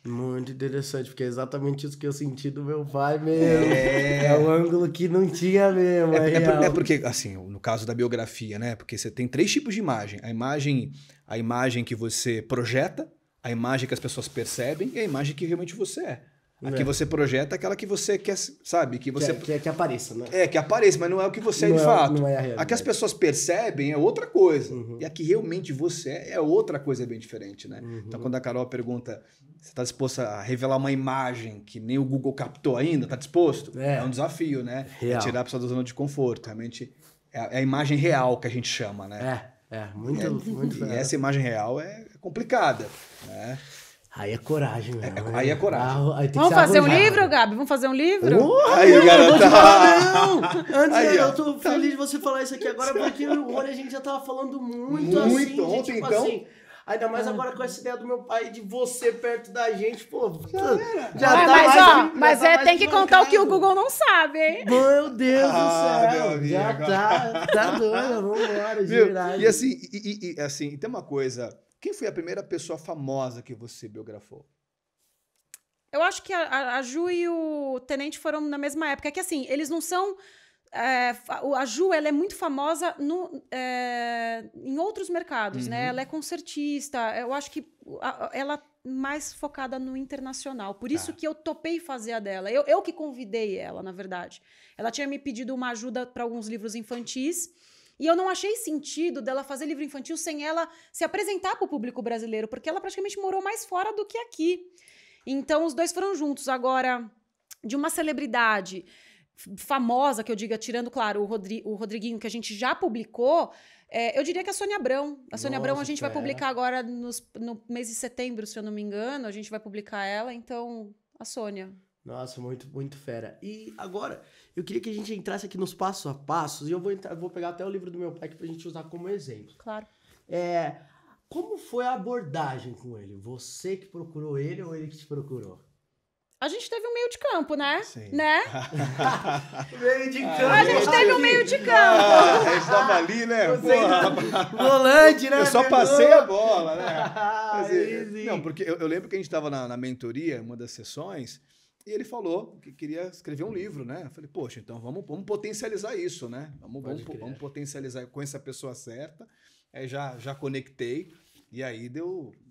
Muito interessante, porque é exatamente isso que eu senti do meu pai mesmo. É um ângulo que não tinha mesmo. É porque, assim, no caso da biografia, né? Porque você tem 3 tipos de imagem. A imagem que você projeta, a imagem que as pessoas percebem e a imagem que realmente você é. A que você projeta é aquela que você quer, sabe? Que você que apareça, né? que apareça, mas não é o que você é de Não é- fato. não é a realidade. A que as pessoas percebem é outra coisa. E a que realmente você é outra coisa bem diferente, né? Então, quando a Carol pergunta, você está disposto a revelar uma imagem que nem o Google captou ainda? Está disposto? É um desafio, né? Real. É tirar a pessoa da zona de conforto. Realmente é a imagem real que a gente chama, né? Muito E fera. essa imagem real é complicada, né? Aí é coragem, né? Aí é coragem. Aí tem que Vamos ser fazer um arrojado. livro, Gabi? Vamos fazer um livro? Aí, garota! Antes, Aí, ó. eu tô feliz de você falar isso aqui agora, porque o Rony a gente já tava falando muito Muito, assim, de, ontem, tipo então. assim. Ainda mais agora com essa ideia do meu pai, de você perto da gente, pô. Mas tem que contar o que o Google não sabe, hein? Meu Deus meu do céu. amigo. Já tá doido, vambora, de Viu? verdade. E assim, assim, tem uma coisa. Quem foi a primeira pessoa famosa que você biografou? Eu acho que a Ju e o Tenente foram na mesma época. É que assim, eles não são... a Ju, ela é muito famosa em outros mercados, né? Ela é concertista. Eu acho que ela mais focada no internacional. Por isso que eu topei fazer a dela. Eu que convidei ela, na verdade. Ela tinha me pedido uma ajuda para alguns livros infantis. E eu não achei sentido dela fazer livro infantil sem ela se apresentar para o público brasileiro, porque ela praticamente morou mais fora do que aqui. Então, os dois foram juntos. Agora, de uma celebridade famosa, que eu diga, tirando, claro, o Rodriguinho, que a gente já publicou, eu diria que a Sônia Abrão. A Sônia Abrão a gente vai publicar agora no mês de setembro, se eu não me engano. A gente vai publicar ela, então, a Sônia. Nossa, muito, muito fera. E agora, eu queria que a gente entrasse aqui nos passos a passos, e eu vou pegar até o livro do meu pai aqui pra gente usar como exemplo. Claro. Como foi a abordagem com ele? Você que procurou ele ou ele que te procurou? A gente teve um meio de campo, né? Sim. Né? Meio de campo. A gente teve um meio de campo. A gente tava ali, né? Volante, né? Eu só passei a bola, né? Aí sim. Não, porque eu lembro que a gente tava na mentoria, uma das sessões, e ele falou que queria escrever um livro, né? Eu falei, poxa, então vamos potencializar isso, né? Vamos potencializar com essa pessoa certa. Aí já conectei, e aí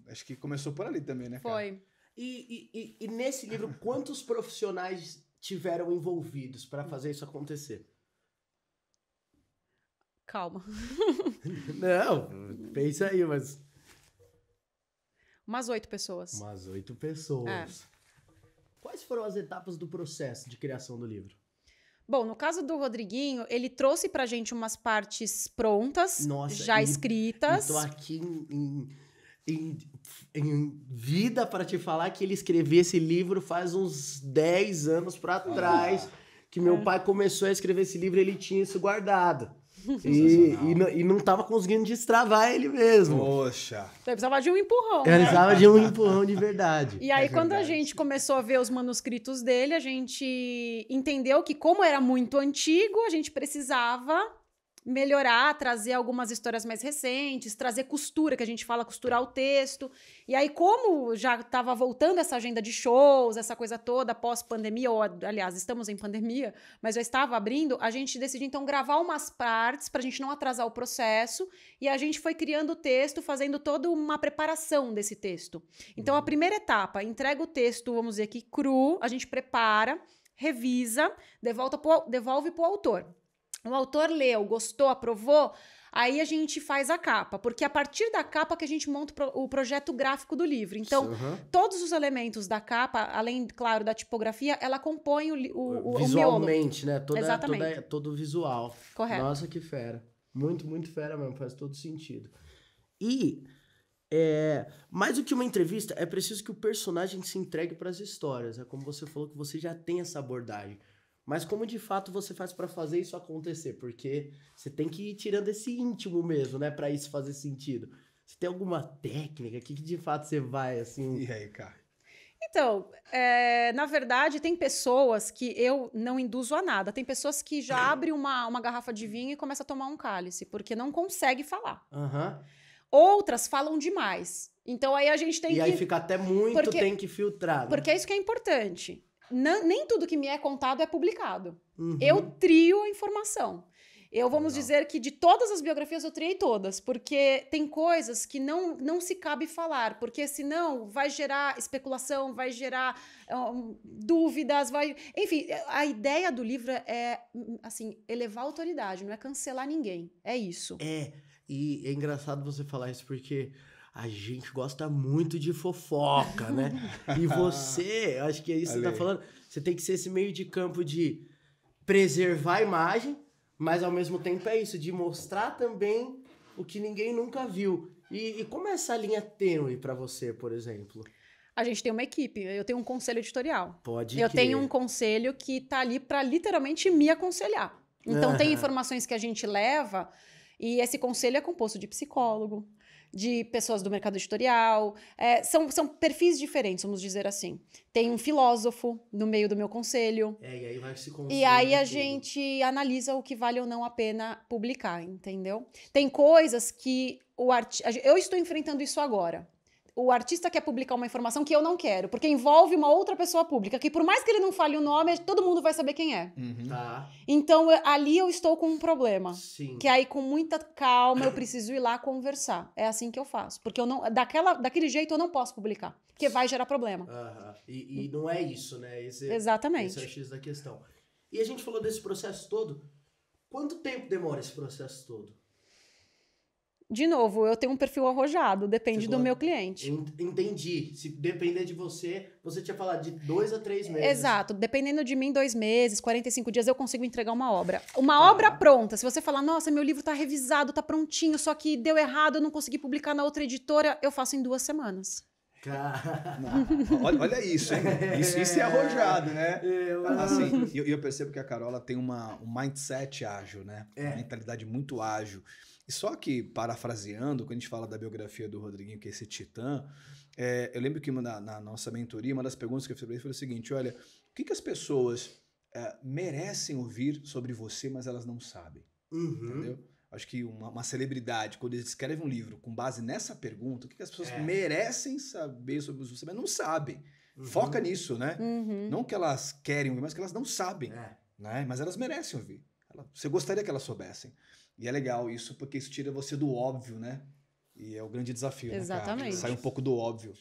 acho que começou por ali também, né, cara? Foi. E nesse livro, quantos profissionais tiveram envolvidos para fazer isso acontecer? Calma. Não, pensa aí, mas... Umas 8 pessoas. Umas 8 pessoas. Quais foram as etapas do processo de criação do livro? Bom, no caso do Rodriguinho, ele trouxe pra gente umas partes prontas, já escritas. Eu tô aqui em vida para te falar que ele escreveu esse livro faz uns 10 anos para trás, que meu pai começou a escrever esse livro, ele tinha isso guardado. E não tava conseguindo destravar ele mesmo. Poxa. Ele precisava de um empurrão. Ele precisava de um empurrão de verdade. E aí, quando a gente começou a ver os manuscritos dele, a gente entendeu que, como era muito antigo, a gente precisava melhorar, trazer algumas histórias mais recentes, trazer costura, que a gente fala costurar o texto. E aí, como já estava voltando essa agenda de shows, essa coisa toda, pós-pandemia, ou aliás, estamos em pandemia, mas já estava abrindo, a gente decidiu então gravar umas partes para a gente não atrasar o processo, e a gente foi criando o texto, fazendo toda uma preparação desse texto. Então, a primeira etapa, entrega o texto, vamos dizer aqui, cru, a gente prepara, revisa, devolve para o autor. O autor leu, gostou, aprovou, aí a gente faz a capa, porque é a partir da capa que a gente monta o projeto gráfico do livro. Então, todos os elementos da capa, além, claro, da tipografia, ela compõe o visualmente, miolo. né? Exatamente. Todo o visual. Correto. Nossa, que fera. Muito, muito fera mesmo, faz todo sentido. E, mais do que uma entrevista, é preciso que o personagem se entregue para as histórias. É como você falou, que você já tem essa abordagem. Mas como de fato você faz pra fazer isso acontecer? Porque você tem que ir tirando esse íntimo mesmo, né? Pra isso fazer sentido. Você tem alguma técnica? Que de fato você vai, assim... E aí, cara? Então, na verdade, tem pessoas que eu não induzo a nada. Tem pessoas que já abrem uma garrafa de vinho e começam a tomar um cálice, porque não consegue falar. Outras falam demais. Então aí a gente tem que... E aí fica até muito, tem que filtrar. Né? Porque é isso que é importante. Nem tudo que me é contado é publicado. Eu trio a informação. Vamos dizer que de todas as biografias eu triei todas, porque tem coisas que não se cabe falar, porque senão vai gerar especulação, vai gerar dúvidas, Enfim, a ideia do livro é, assim, elevar a autoridade, não é cancelar ninguém. É isso. E é engraçado você falar isso, porque... A gente gosta muito de fofoca, né? E você, acho que é isso que você tá falando, você tem que ser esse meio de campo de preservar a imagem, mas ao mesmo tempo é isso, de mostrar também o que ninguém nunca viu. E como é essa linha tênue pra você, por exemplo? A gente tem uma equipe, eu tenho um conselho editorial. Eu tenho um conselho que tá ali pra literalmente me aconselhar. Então tem informações que a gente leva e esse conselho é composto de psicólogo, de pessoas do mercado editorial, são perfis diferentes, vamos dizer assim. Tem um filósofo no meio do meu conselho. E aí vai se E aí a gente analisa o que vale ou não a pena publicar, entendeu? Tem coisas que eu estou enfrentando isso agora. O artista quer publicar uma informação que eu não quero, porque envolve uma outra pessoa pública, que por mais que ele não fale o nome, todo mundo vai saber quem é. Tá. Então, ali eu estou com um problema. Sim. Que aí, com muita calma, eu preciso ir lá conversar. É assim que eu faço. Porque daquele jeito eu não posso publicar, porque vai gerar problema. E não é isso, né? Exatamente. Esse é o X da questão. E a gente falou desse processo todo. Quanto tempo demora esse processo todo? De novo, eu tenho um perfil arrojado, depende do meu cliente. Entendi. Se depender de você tinha falado de 2 a 3 meses. Exato. Dependendo de mim, 2 meses, 45 dias, eu consigo entregar uma obra. Uma obra pronta. Se você falar, nossa, meu livro tá revisado, tá prontinho, só que deu errado, eu não consegui publicar na outra editora, eu faço em 2 semanas. Olha isso, hein? Isso é arrojado, né? Assim, eu percebo que a Carol tem um mindset ágil, né? Uma mentalidade muito ágil. E só que, parafraseando, quando a gente fala da biografia do Rodriguinho, que é esse titã, eu lembro que na nossa mentoria, uma das perguntas que eu fiz para ele foi o seguinte, olha, o que as pessoas merecem ouvir sobre você, mas elas não sabem? Entendeu? Acho que uma celebridade, quando eles escrevem um livro com base nessa pergunta, o que as pessoas merecem saber sobre você, mas não sabem. Foca nisso, né? Não que elas querem ouvir, mas que elas não sabem. Né? Mas elas merecem ouvir. Você gostaria que elas soubessem. E é legal isso, porque isso tira você do óbvio, né? E é o grande desafio, exatamente. Né, cara? Sai um pouco do óbvio.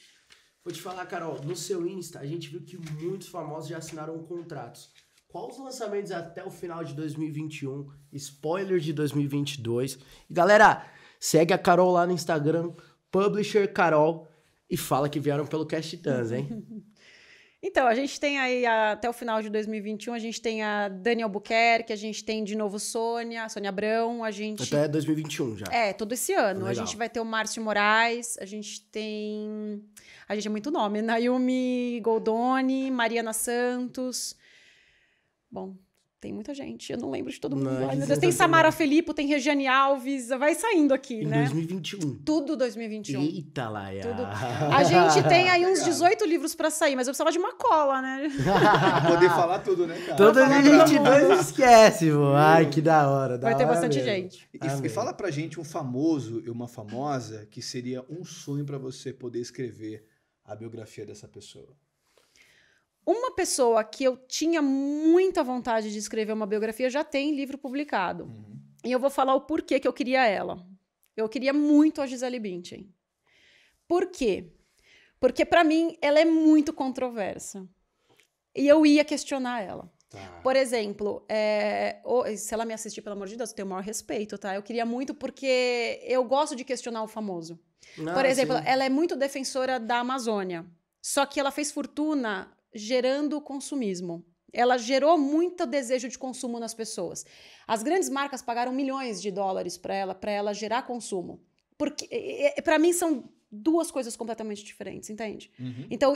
Vou te falar, Carol, no seu Insta, a gente viu que muitos famosos já assinaram contratos. Quais os lançamentos até o final de 2021? Spoiler de 2022. E galera, segue a Carol lá no Instagram, Publisher Carol, e fala que vieram pelo Cast Titãs, hein? Então, a gente tem aí, até o final de 2021, a gente tem a Dani Albuquerque, a gente tem de novo Sônia Abrão, a gente... Até 2021 já. todo esse ano. Legal. A gente vai ter o Márcio Moraes, a gente tem... A gente é muito nome. Naomi Goldoni, Mariana Santos... Bom... Tem muita gente, eu não lembro de todo mundo. Ai, meu Deus. Tem Samara Filippo, tem Regiane Alves, vai saindo aqui, né? Em 2021. Tudo 2021. Eita, Laia. Tudo. A gente tem aí uns 18 livros pra sair, mas eu precisava de uma cola, né? Poder falar tudo, né, cara? Todo 2022 esquece, pô. Ai, que da hora. Vai ter bastante gente. E fala pra gente um famoso e uma famosa que seria um sonho pra você poder escrever a biografia dessa pessoa. Uma pessoa que eu tinha muita vontade de escrever uma biografia já tem livro publicado. E eu vou falar o porquê que eu queria ela. Eu queria muito a Gisele Bündchen. Por quê? Porque, pra mim, ela é muito controversa. E eu ia questionar ela. Tá. Por exemplo, se ela me assistir, pelo amor de Deus, eu tenho o maior respeito, tá? Eu queria muito porque eu gosto de questionar o famoso. Por exemplo, ela é muito defensora da Amazônia. Só que ela fez fortuna gerando consumismo. Ela gerou muito desejo de consumo nas pessoas. As grandes marcas pagaram milhões de dólares para ela gerar consumo. Porque, para mim, são duas coisas completamente diferentes, entende? Então,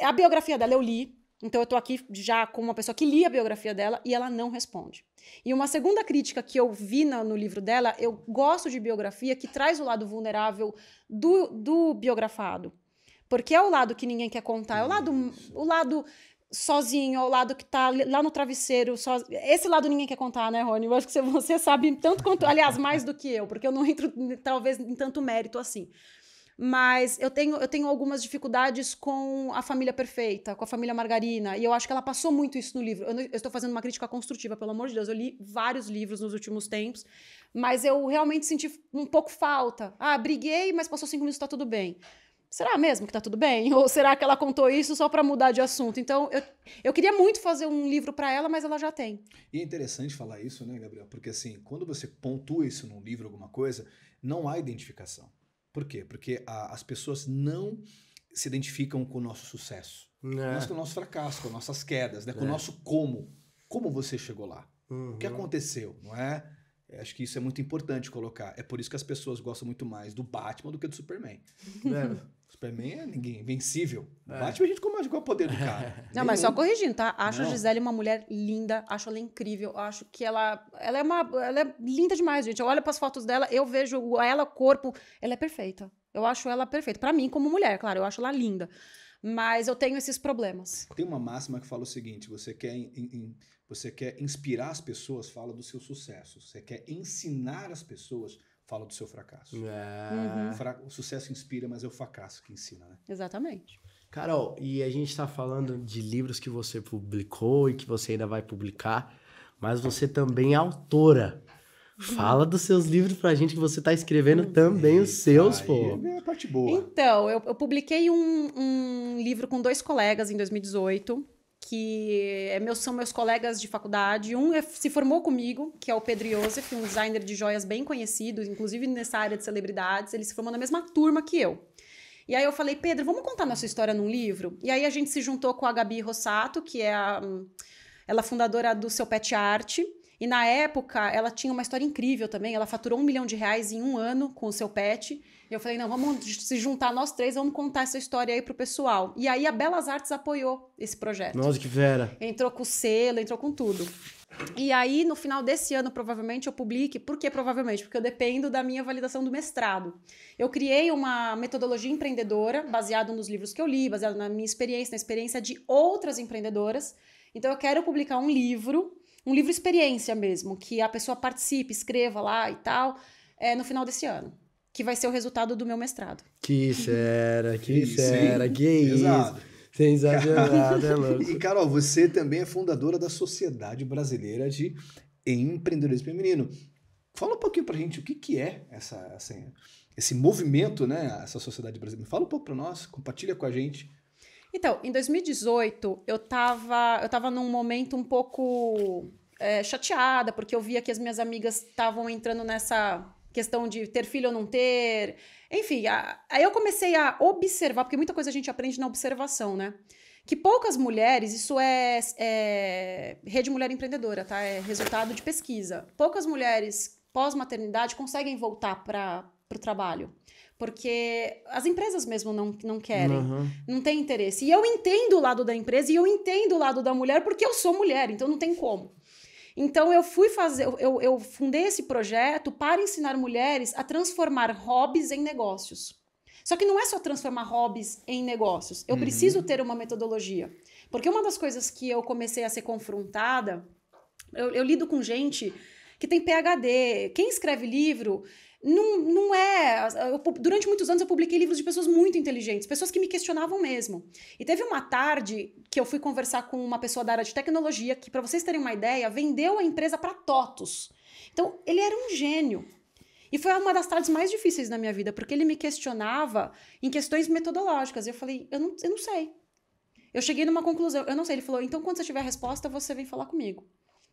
a biografia dela eu li. Então, eu tô aqui já com uma pessoa que lia a biografia dela e ela não responde. E uma segunda crítica que eu vi no livro dela, eu gosto de biografia que traz o lado vulnerável do biografado. Porque é o lado que ninguém quer contar, é o lado sozinho, é o lado que tá lá no travesseiro. Esse lado ninguém quer contar, né, Rony? Eu acho que você sabe tanto quanto... Aliás, mais do que eu, porque eu não entro, talvez, em tanto mérito assim. Mas eu tenho algumas dificuldades com a família perfeita, com a família Margarina, e eu acho que ela passou muito isso no livro. Eu estou fazendo uma crítica construtiva, pelo amor de Deus. Eu li vários livros nos últimos tempos, mas eu realmente senti um pouco falta. Briguei, mas passou 5 minutos, tá tudo bem. Será mesmo que tá tudo bem? Ou será que ela contou isso só para mudar de assunto? Então, eu queria muito fazer um livro para ela, mas ela já tem. E é interessante falar isso, né, Gabriel? Porque assim, quando você pontua isso num livro, alguma coisa, não há identificação. Por quê? Porque as pessoas não se identificam com o nosso sucesso, mas com o nosso fracasso, com nossas quedas, né? Com o nosso como. Como você chegou lá? O que aconteceu, não é? Acho que isso é muito importante colocar. É por isso que as pessoas gostam muito mais do Batman do que do Superman. O Superman é ninguém, invencível. O Batman a gente começa com o poder do cara. Não, mas só corrigindo, tá? Acho a Gisele uma mulher linda, acho ela incrível, acho que ela é linda demais, gente. Eu olho para as fotos dela, eu vejo ela, corpo, ela é perfeita. Eu acho ela perfeita. Para mim, como mulher, claro, eu acho ela linda. Mas eu tenho esses problemas. Tem uma máxima que fala o seguinte: você quer inspirar as pessoas, fala do seu sucesso. Você quer ensinar as pessoas, fala do seu fracasso. O sucesso inspira, mas é o fracasso que ensina, né? Exatamente. Carol, e a gente tá falando de livros que você publicou e que você ainda vai publicar, mas você também é autora. Fala dos seus livros pra gente, que você tá escrevendo também os seus, pô. É a parte boa. Então, eu publiquei um livro com 2 colegas em 2018, que são meus colegas de faculdade. Um se formou comigo, que é o Pedro Iosef, um designer de joias bem conhecido, inclusive nessa área de celebridades. Ele se formou na mesma turma que eu. E aí eu falei, Pedro, vamos contar nossa história num livro? E aí a gente se juntou com a Gabi Rossato, que é ela é fundadora do Seu Pet Art. E na época, ela tinha uma história incrível também. Ela faturou R$1 milhão em um ano com o seu pet. E eu falei, não, vamos se juntar nós 3, vamos contar essa história aí pro pessoal. E aí a Belas Artes apoiou esse projeto. Nossa, que fera. Entrou com o selo, entrou com tudo. E aí, no final desse ano, provavelmente, eu publique. Por que provavelmente? Porque eu dependo da minha validação do mestrado. Eu criei uma metodologia empreendedora, baseado nos livros que eu li, baseado na minha experiência, na experiência de outras empreendedoras. Então, eu quero publicar um livro experiência mesmo, que a pessoa participe, escreva lá e tal, no final desse ano, que vai ser o resultado do meu mestrado. Que fera, que isso. Sensacional, é louco. E, Carol, você também é fundadora da Sociedade Brasileira de Empreendedorismo Feminino. Fala um pouquinho pra gente o que é esse movimento, né? Essa Sociedade Brasileira. Fala um pouco pra nós, compartilha com a gente. Então, em 2018, eu tava num momento um pouco chateada, porque eu via que as minhas amigas estavam entrando nessa questão de ter filho ou não ter. Enfim, aí eu comecei a observar, porque muita coisa a gente aprende na observação, né? que poucas mulheres, isso é Rede Mulher Empreendedora, tá? É resultado de pesquisa. Poucas mulheres pós-maternidade conseguem voltar para o trabalho. Porque as empresas mesmo não querem, não tem interesse. E eu entendo o lado da empresa e eu entendo o lado da mulher porque eu sou mulher, então não tem como. Então eu fundei esse projeto para ensinar mulheres a transformar hobbies em negócios. Só que não é só transformar hobbies em negócios. Eu preciso ter uma metodologia. Porque uma das coisas que eu comecei a ser confrontada, eu lido com gente que tem PhD. Quem escreve livro não é... Durante muitos anos eu publiquei livros de pessoas muito inteligentes, pessoas que me questionavam mesmo. E teve uma tarde que eu fui conversar com uma pessoa da área de tecnologia que, para vocês terem uma ideia, vendeu a empresa para TOTUS. Então, ele era um gênio. E foi uma das tardes mais difíceis da minha vida, porque ele me questionava em questões metodológicas. E eu falei, eu não sei. Eu cheguei numa conclusão, eu não sei. Ele falou, então quando você tiver a resposta, você vem falar comigo.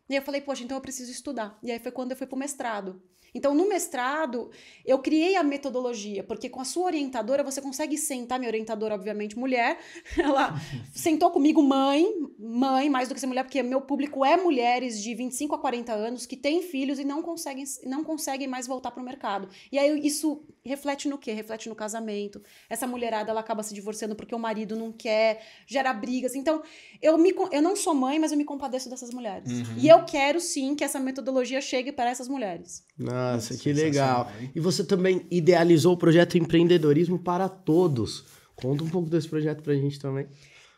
E aí eu falei, poxa, então eu preciso estudar. E aí foi quando eu fui pro mestrado. Então, no mestrado, eu criei a metodologia, porque com a sua orientadora, você consegue sentar, minha orientadora, obviamente, mulher, ela sentou comigo, mãe, mais do que ser mulher, porque meu público é mulheres de 25 a 40 anos que têm filhos e não conseguem mais voltar pro mercado. E aí isso reflete no quê? Reflete no casamento. Essa mulherada, ela acaba se divorciando porque o marido não quer, gera brigas. Então, eu não sou mãe, mas eu me compadeço dessas mulheres. E eu quero, sim, que essa metodologia chegue para essas mulheres. Nossa, que legal. E você também idealizou o projeto Empreendedorismo para Todos. Conta um pouco desse projeto pra gente também.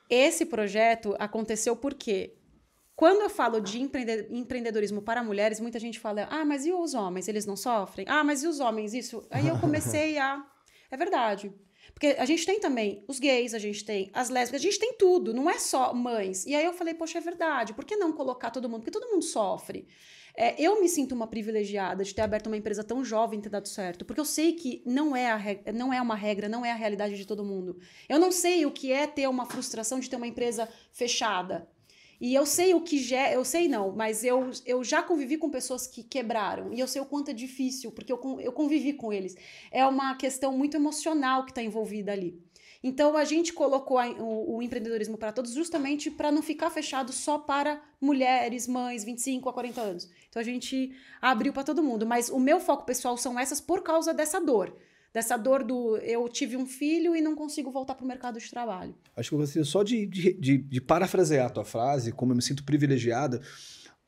Esse projeto aconteceu porque, quando eu falo de empreendedorismo para mulheres, muita gente fala, mas e os homens? Eles não sofrem? Mas e os homens? Isso. Aí eu comecei a... É verdade. Porque a gente tem também os gays, a gente tem as lésbicas, a gente tem tudo, não é só mães. E aí eu falei, poxa, é verdade, por que não colocar todo mundo? Porque todo mundo sofre. Eu me sinto uma privilegiada de ter aberto uma empresa tão jovem e ter dado certo, porque eu sei que não é uma regra, não é a realidade de todo mundo. Eu não sei o que é ter uma frustração de ter uma empresa fechada. E eu sei o que eu sei não, mas eu já convivi com pessoas que quebraram, e eu sei o quanto é difícil, porque eu convivi com eles. É uma questão muito emocional que está envolvida ali. Então, a gente colocou o empreendedorismo para todos justamente para não ficar fechado só para mulheres, mães, 25 a 40 anos. Então, a gente abriu para todo mundo. Mas o meu foco pessoal são essas por causa dessa dor. Dessa dor do eu tive um filho e não consigo voltar para o mercado de trabalho. Acho que eu gostaria só de parafrasear a tua frase, como eu me sinto privilegiada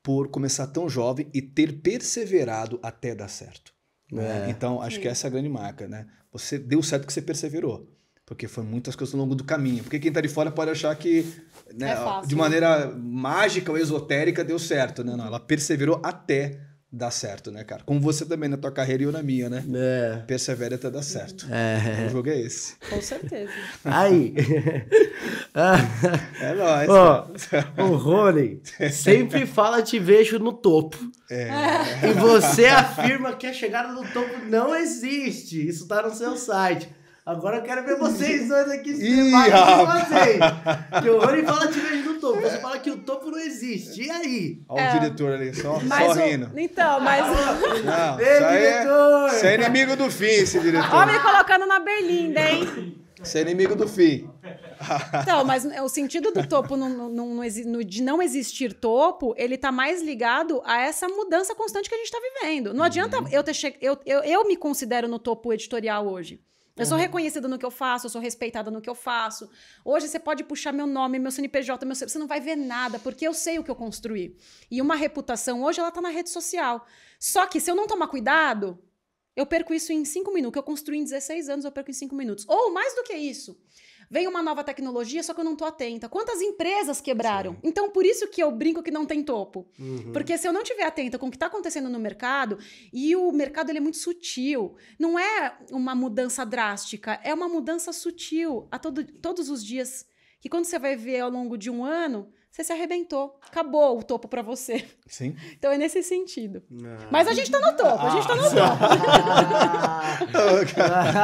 por começar tão jovem e ter perseverado até dar certo. Né? Então, acho que essa é a grande marca. Né? Você deu certo que você perseverou. Porque foi muitas coisas ao longo do caminho. Porque quem tá de fora pode achar que, né, de maneira mágica ou esotérica deu certo, né? Não, ela perseverou até dar certo, né, cara? Como você também na tua carreira e eu na minha, né? Persevera até dar certo. O jogo é esse. Com certeza. Aí. É nóis. O Rony sempre fala te vejo no topo. E você afirma que a chegada no topo não existe. Isso tá no seu site. Agora eu quero ver vocês dois aqui se debatem. Que o Rony fala te vejo no topo. Você fala que o topo não existe. E aí? Olha o diretor ali, só rindo. Então, mas... Não, isso é inimigo do fim, esse diretor. Ó, me colocando na berlinda, hein? Isso é inimigo do fim. Então, mas o sentido do topo de não existir topo, ele tá mais ligado a essa mudança constante que a gente tá vivendo. Não adianta eu me considero no topo editorial hoje. Eu sou reconhecida no que eu faço, eu sou respeitada no que eu faço. Hoje você pode puxar meu nome, meu CNPJ, você não vai ver nada, porque eu sei o que eu construí. E uma reputação hoje, ela tá na rede social. Só que se eu não tomar cuidado, eu perco isso em 5 minutos. O que eu construí em 16 anos, eu perco em 5 minutos. Ou mais do que isso. Vem uma nova tecnologia, só que eu não tô atenta. Quantas empresas quebraram? Sim. Então, por isso que eu brinco que não tem topo. Porque se eu não estiver atenta com o que está acontecendo no mercado, e o mercado ele é muito sutil, não é uma mudança drástica, é uma mudança sutil todos os dias. Que quando você vai ver ao longo de um ano, você se arrebentou. Acabou o topo para você. Sim. Então é nesse sentido. Mas a gente tá no topo, a gente tá no topo.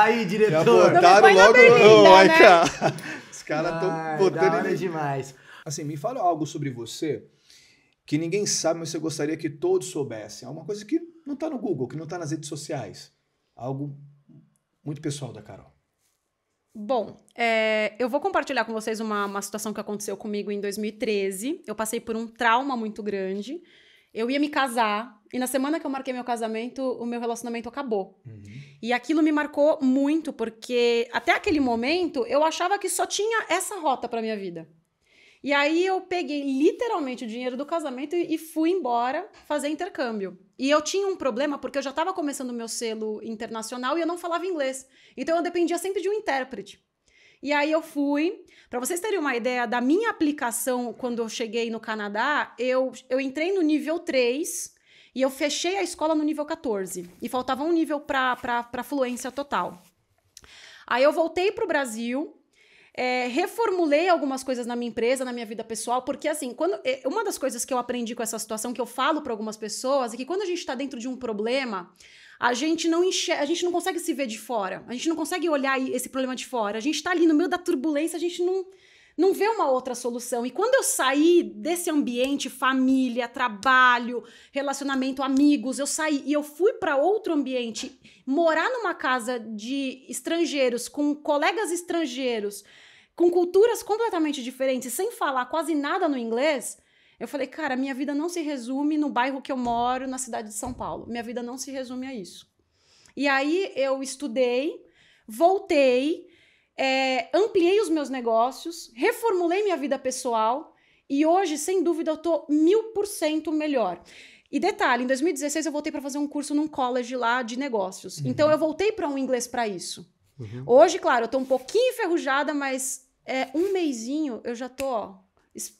Aí, diretor. Já botaram logo... Berlinda, né? Os caras estão botando... Da hora demais. Assim, me fala algo sobre você que ninguém sabe, mas você gostaria que todos soubessem. Alguma coisa que não tá no Google, que não tá nas redes sociais. Algo muito pessoal da Carol. Bom, eu vou compartilhar com vocês uma situação que aconteceu comigo em 2013. Eu passei por um trauma muito grande. Eu ia me casar e na semana que eu marquei meu casamento, o meu relacionamento acabou. E aquilo me marcou muito, porque até aquele momento eu achava que só tinha essa rota pra minha vida. E aí eu peguei literalmente o dinheiro do casamento e fui embora fazer intercâmbio. E eu tinha um problema porque eu já estava começando o meu selo internacional e eu não falava inglês. Então eu dependia sempre de um intérprete. E aí eu fui, para vocês terem uma ideia da minha aplicação quando eu cheguei no Canadá, eu entrei no nível 3 e eu fechei a escola no nível 14. E faltava um nível para fluência total. Aí eu voltei para o Brasil, reformulei algumas coisas na minha empresa, na minha vida pessoal, porque assim, uma das coisas que eu aprendi com essa situação, que eu falo para algumas pessoas, é que quando a gente está dentro de um problema, a gente não consegue se ver de fora, a gente não consegue olhar esse problema de fora, a gente está ali no meio da turbulência, a gente não vê uma outra solução. E quando eu saí desse ambiente, família, trabalho, relacionamento, amigos, eu saí e eu fui para outro ambiente, morar numa casa de estrangeiros, com colegas estrangeiros, com culturas completamente diferentes, sem falar quase nada no inglês, eu falei, cara, minha vida não se resume no bairro que eu moro, na cidade de São Paulo. Minha vida não se resume a isso. E aí eu estudei, voltei, ampliei os meus negócios, reformulei minha vida pessoal e hoje, sem dúvida, eu tô 1000% melhor. E detalhe, em 2016 eu voltei para fazer um curso num college lá de negócios. Então eu voltei para um inglês para isso. Hoje, claro, eu tô um pouquinho enferrujada, mas um mesinho eu já tô,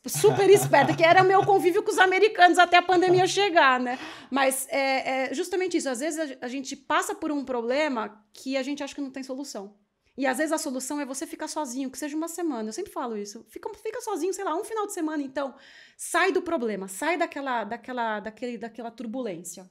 super esperta, que era meu convívio com os americanos até a pandemia chegar, né? Mas é justamente isso. Às vezes a gente passa por um problema que a gente acha que não tem solução. E às vezes a solução é você ficar sozinho, que seja uma semana. Eu sempre falo isso. Fica sozinho, sei lá, um final de semana, então. Sai do problema, sai daquela turbulência.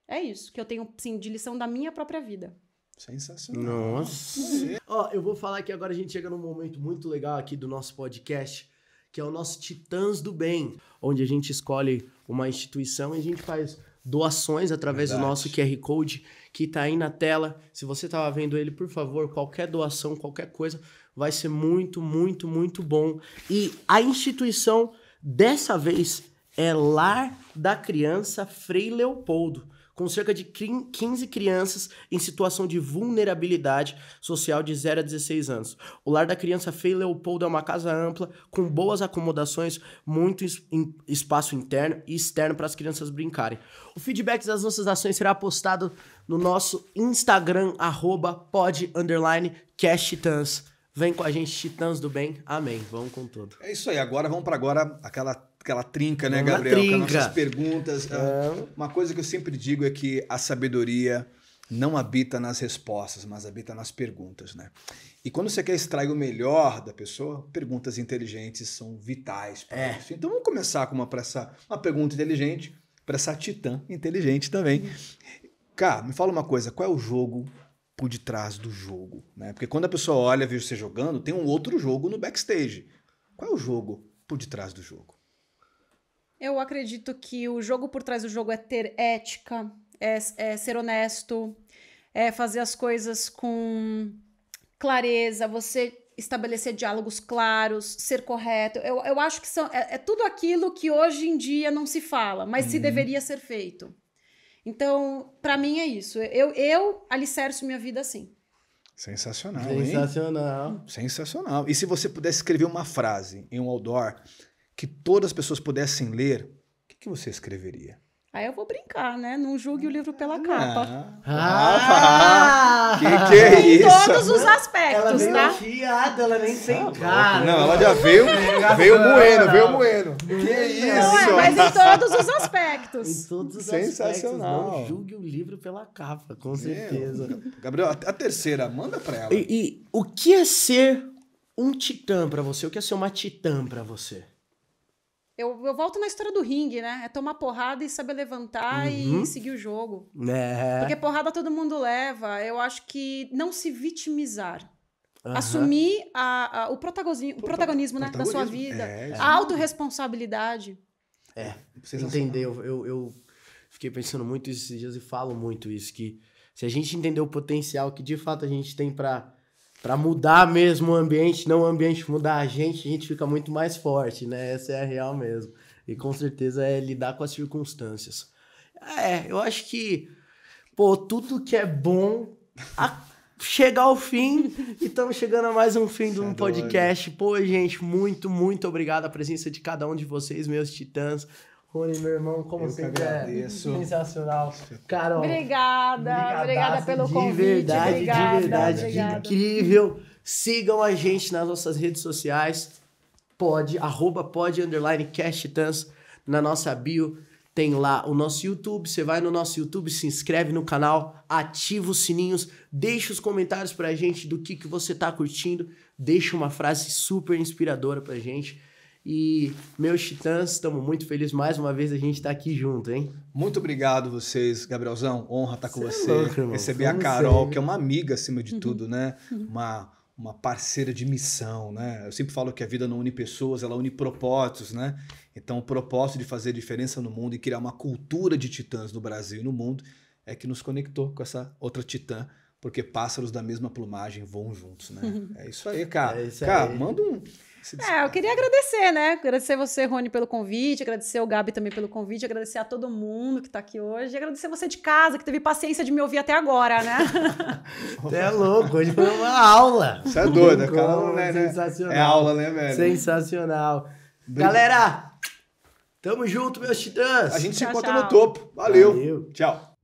É isso que eu tenho, assim, de lição da minha própria vida. Sensacional. Nossa. Ó, eu vou falar que agora a gente chega num momento muito legal aqui do nosso podcast, que é o nosso Titãs do Bem, onde a gente escolhe uma instituição e a gente faz doações através do nosso QR Code, que tá aí na tela. Se você tava vendo ele, por favor, qualquer doação, qualquer coisa, vai ser muito, muito, muito bom. E a instituição, dessa vez, é Lar da Criança Frei Leopoldo, com cerca de 15 crianças em situação de vulnerabilidade social de 0 a 16 anos. O Lar da Criança Frei Leopoldo é uma casa ampla, com boas acomodações, muito espaço interno e externo para as crianças brincarem. O feedback das nossas ações será postado no nosso Instagram, @pod_casttitãs. Vem com a gente, Titãs do Bem. Amém. Vamos com tudo. É isso aí. Agora vamos para aquela trinca, né, Vamos na Gabriel? trinca. Com as nossas perguntas. Uma coisa que eu sempre digo é que a sabedoria não habita nas respostas, mas habita nas perguntas, né? E quando você quer extrair o melhor da pessoa, perguntas inteligentes são vitais para isso. Então vamos começar com uma pergunta inteligente para essa titã inteligente também. Cara, me fala uma coisa, qual é o jogo por detrás do jogo, né? Porque quando a pessoa olha, vê você jogando, tem um outro jogo no backstage. Qual é o jogo por detrás do jogo? Eu acredito que o jogo por trás do jogo é ter ética, é ser honesto, é fazer as coisas com clareza, você estabelecer diálogos claros, ser correto. Eu acho que é tudo aquilo que hoje em dia não se fala, mas se deveria ser feito. Então, pra mim é isso. Eu alicerço minha vida assim. Sensacional, Sensacional. hein? Sensacional. E se você pudesse escrever uma frase em um outdoor que todas as pessoas pudessem ler, o que você escreveria? Aí eu vou brincar, né? Não julgue o livro pela capa. Que é em isso? todos os aspectos, Ela veio tá? afiada, ela nem tem cara. Não, ela já veio moendo. Que isso? Não, mas em todos os aspectos. Em todos os Sensacional. aspectos. Não julgue o livro pela capa, com certeza. Gabriel, a terceira, manda pra ela. E o que é ser um titã pra você? O que é ser uma titã pra você? Eu volto na história do ringue, né? É tomar porrada e saber levantar e seguir o jogo. Porque porrada todo mundo leva. Eu acho que não se vitimizar. Assumir o protagonismo, né, da sua vida. A autorresponsabilidade. Entendeu? Eu fiquei pensando muito esses dias e falo muito isso, que se a gente entender o potencial que de fato a gente tem pra pra mudar mesmo o ambiente, não o ambiente mudar a gente fica muito mais forte, né? Essa é a real mesmo. E com certeza é lidar com as circunstâncias. Eu acho que, pô, tudo que é bom chega ao fim e estamos chegando a mais um fim de um podcast. Pô, gente, muito, muito obrigado a presença de cada um de vocês, meus titãs. Rony, meu irmão, como sempre, é sensacional. Carol, Obrigada pelo convite. De verdade, que incrível. Sigam a gente nas nossas redes sociais, @pod_casttitãs, na nossa bio. Tem lá o nosso YouTube, você vai no nosso YouTube, se inscreve no canal, ativa os sininhos, deixa os comentários pra gente do que você tá curtindo, deixa uma frase super inspiradora pra gente. E, meus titãs, estamos muito felizes mais uma vez a gente tá aqui junto, hein? Muito obrigado vocês, Gabrielzão, honra estar com você. Louco, irmão. Receber a Carol, que é uma amiga acima de tudo, né? Uma parceira de missão, né? Eu sempre falo que a vida não une pessoas, ela une propósitos, né? Então, o propósito de fazer diferença no mundo e criar uma cultura de titãs no Brasil e no mundo é que nos conectou com essa outra titã, porque pássaros da mesma plumagem voam juntos, né? É isso aí, cara. Cara, manda um... eu queria agradecer, né? Agradecer você, Rony, pelo convite, agradecer o Gabi também pelo convite, agradecer a todo mundo que tá aqui hoje, e agradecer você de casa, que teve paciência de me ouvir até agora, né? Você é louco, hoje foi uma aula. Você é doida, cara. Né? Sensacional. É aula, né, velho? Sensacional. Galera, tamo junto, meus titãs. A gente se Tchau, encontra tchau. no topo. Valeu. Valeu. Tchau.